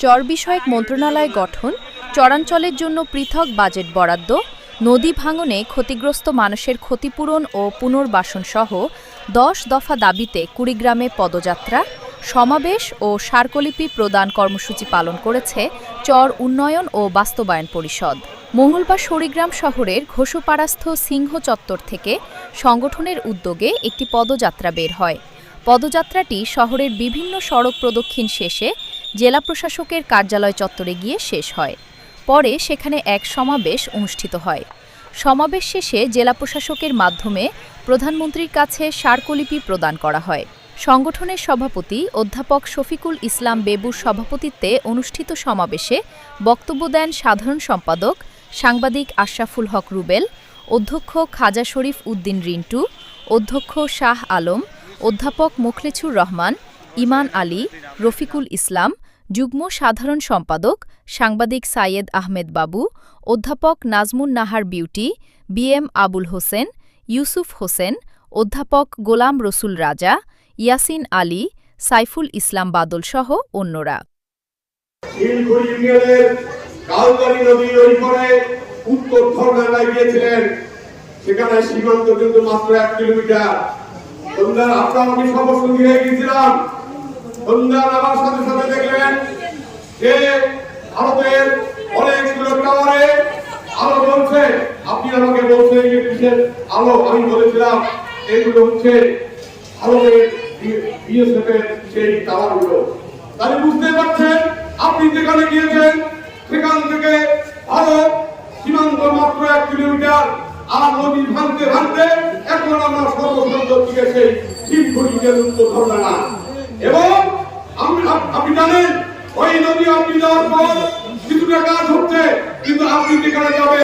চর বিষয়ক মন্ত্রণালয় গঠন, চরাঞ্চলের জন্য পৃথক বাজেট বরাদ্দ, নদী ভাঙনে ক্ষতিগ্রস্ত মানুষের ক্ষতিপূরণ ও পুনর্বাসন সহ ১০ দফা দাবিতে কুড়িগ্রামে পদযাত্রা, সমাবেশ ও স্মারকলিপি প্রদান কর্মসূচি পালন করেছে চর উন্নয়ন ও বাস্তবায়ন পরিষদ। মঙ্গলবার কুড়িগ্রাম শহরের ঘোষপাড়াস্থ সিংহ চত্বর থেকে সংগঠনের উদ্যোগে একটি পদযাত্রা বের হয়। পদযাত্রাটি শহরের বিভিন্ন সড়ক প্রদক্ষিণ শেষে জেলা প্রশাসকের কার্যালয় চত্বরে গিয়ে শেষ হয়। পরে সেখানে এক সমাবেশ অনুষ্ঠিত হয়। সমাবেশ শেষে জেলা প্রশাসকের মাধ্যমে প্রধানমন্ত্রীর কাছে স্মারকলিপি প্রদান করা হয়। সংগঠনের সভাপতি অধ্যাপক শফিকুল ইসলাম বেবুর সভাপতিত্বে অনুষ্ঠিত সমাবেশে বক্তব্য দেন সাধারণ সম্পাদক সাংবাদিক আশরাফুল হক রুবেল, অধ্যক্ষ খাজা শরীফ উদ্দিন রিন্টু, অধ্যক্ষ শাহ আলম, অধ্যাপক মোখলেছুর রহমান, ইমান আলী, রফিকুল ইসলাম, যুগ্ম সাধারণ সম্পাদক সাংবাদিক সাইয়েদ আহমেদ বাবু, অধ্যাপক নাজমুন নাহার বিউটি, বিএম আবুল হোসেন, ইউসুফ হোসেন, অধ্যাপক গোলাম রসুল রাজা, ইয়াসিন আলী, সাইফুল ইসলাম বাদল সহ অন্যরা। সেখানে সীমান্ত কিন্তু মাত্র ১ কিলোমিটার। আমার সাথে সাথে দেখলেন যে ভারতের অনেকগুলো টাওয়ারে আলো জ্বলছে। আপনি আমাকে বলছেন যে কিসের আলো? আমি বলেছিলাম এগুলো হচ্ছে ভারতের বিএসএফ এর সেই টাওয়ারগুলো। তাহলে বুঝতে পারছেন, আপনি যেখানে গিয়েছেন সেখান থেকে ভারত সীমান্ত মাত্র ১ কিলোমিটার। আর নদী ভাঙতে ভাঙতে এখন আমরা সর্বসন্ত দিকে সেই শিবঘড়িকে উত্তর ধরবে না। এবং আপনি জানেন ওই নদী আপনি যাওয়ার পর কিছুটা কাজ হচ্ছে, কিন্তু আপনি যেখানে যাবেন